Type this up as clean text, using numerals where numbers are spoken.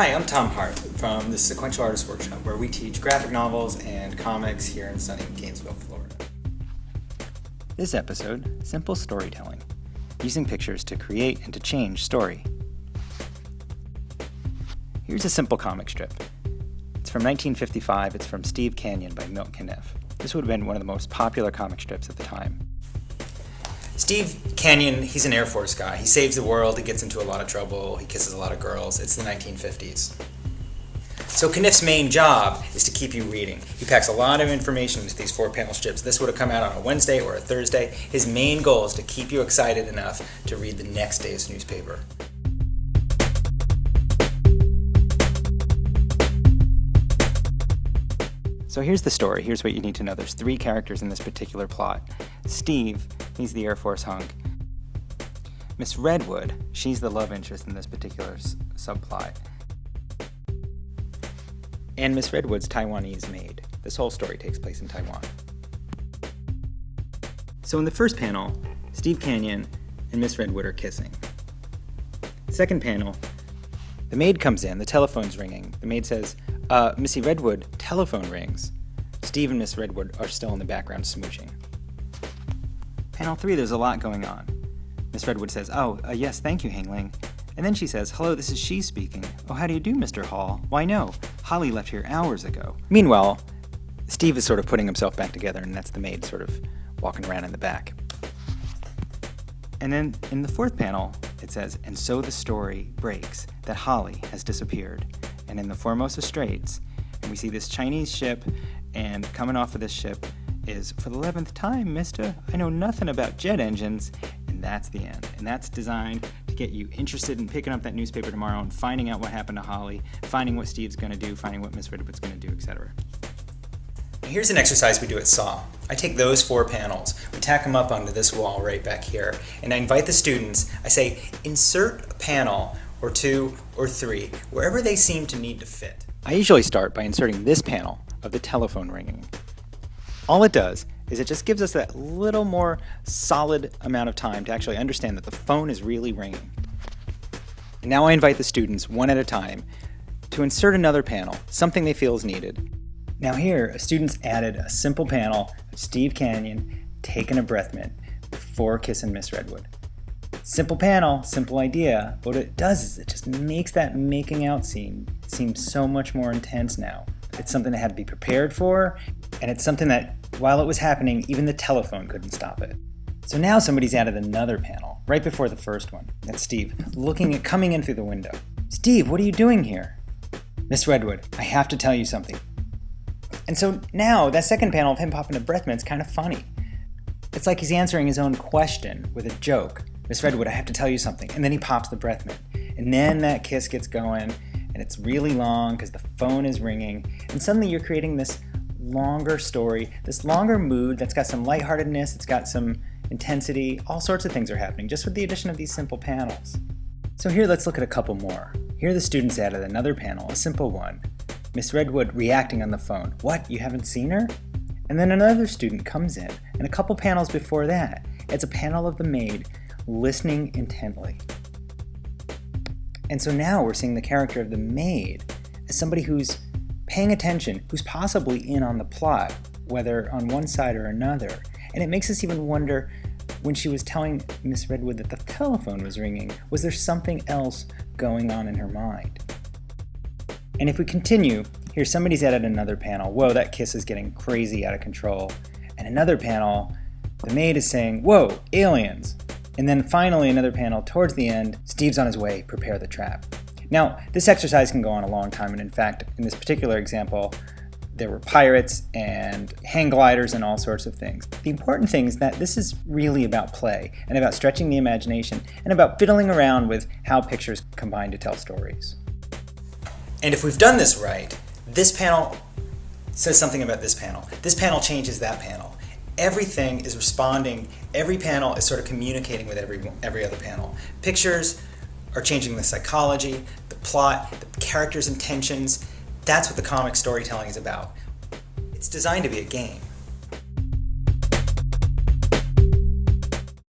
Hi, I'm Tom Hart from the Sequential Artists Workshop, where we teach graphic novels and comics here in sunny Gainesville, Florida. This episode, simple storytelling, using pictures to create and to change story. Here's a simple comic strip. It's from 1955. It's from Steve Canyon by Milt Caniff. This would have been one of the most popular comic strips at the time. Steve Canyon, he's an Air Force guy. He saves the world, he gets into a lot of trouble, he kisses a lot of girls. It's the 1950s. So Caniff's main job is to keep you reading. He packs a lot of information into these 4-panel strips. This would have come out on a Wednesday or a Thursday. His main goal is to keep you excited enough to read the next day's newspaper. So here's the story. Here's what you need to know. There's 3 characters in this particular plot. Steve, he's the Air Force hunk. Miss Redwood, she's the love interest in this particular subplot. And Miss Redwood's Taiwanese maid. This whole story takes place in Taiwan. So in the first panel, Steve Canyon and Miss Redwood are kissing. Second panel, the maid comes in, the telephone's ringing. The maid says, Missy Redwood, telephone rings. Steve and Miss Redwood are still in the background smooching. Panel 3, there's a lot going on. Miss Redwood says, yes, thank you, Hangling. And then she says, hello, this is she speaking. Oh, how do you do, Mr. Hall? Why, no, Holly left here hours ago. Meanwhile, Steve is sort of putting himself back together, and that's the maid sort of walking around in the back. And then in the 4th panel, it says, and so the story breaks that Holly has disappeared. And in the Formosa Straits, and we see this Chinese ship, and coming off of this ship is, for the 11th time, mister, I know nothing about jet engines, and that's the end. And that's designed to get you interested in picking up that newspaper tomorrow and finding out what happened to Holly, finding what Steve's going to do, finding what Miss Redwood's going to do, etc. Here's an exercise we do at SAW. I take those 4 panels, we tack them up onto this wall right back here, and I invite the students, I say, insert a panel or 2 or 3, wherever they seem to need to fit. I usually start by inserting this panel of the telephone ringing. All it does is it just gives us that little more solid amount of time to actually understand that the phone is really ringing. And now I invite the students, one at a time, to insert another panel, something they feel is needed. Now here, students added a simple panel of Steve Canyon taking a breath mint before kissing Miss Redwood. Simple panel, simple idea, but what it does is it just makes that making out scene seem so much more intense now. It's something that had to be prepared for, and it's something that, while it was happening, even the telephone couldn't stop it. So now somebody's added another panel, right before the first one. That's Steve, coming in through the window. Steve, what are you doing here? Miss Redwood, I have to tell you something. And so now, that second panel of him popping a breath mint's kind of funny. It's like he's answering his own question with a joke. Miss Redwood, I have to tell you something. And then he pops the breath mint. And then that kiss gets going, and it's really long because the phone is ringing. And suddenly you're creating this longer story, this longer mood that's got some lightheartedness, it's got some intensity, all sorts of things are happening just with the addition of these simple panels. So here, let's look at a couple more. Here the students added another panel, a simple one. Miss Redwood reacting on the phone. What, you haven't seen her? And then another student comes in, and a couple panels before that, it's a panel of the maid listening intently. And so now we're seeing the character of the maid as somebody who's paying attention, who's possibly in on the plot, whether on one side or another. And it makes us even wonder, when she was telling Miss Redwood that the telephone was ringing, was there something else going on in her mind? And if we continue, here somebody's added another panel. Whoa, that kiss is getting crazy out of control. And another panel, the maid is saying, whoa, aliens. And then finally another panel towards the end, Steve's on his way, prepare the trap. Now, this exercise can go on a long time, and in fact, in this particular example, there were pirates and hang gliders and all sorts of things. The important thing is that this is really about play, and about stretching the imagination, and about fiddling around with how pictures combine to tell stories. And if we've done this right, this panel says something about this panel. This panel changes that panel. Everything is responding. Every panel is sort of communicating with every other panel. Pictures are changing the psychology, the plot, the characters' intentions. That's what the comic storytelling is about. It's designed to be a game.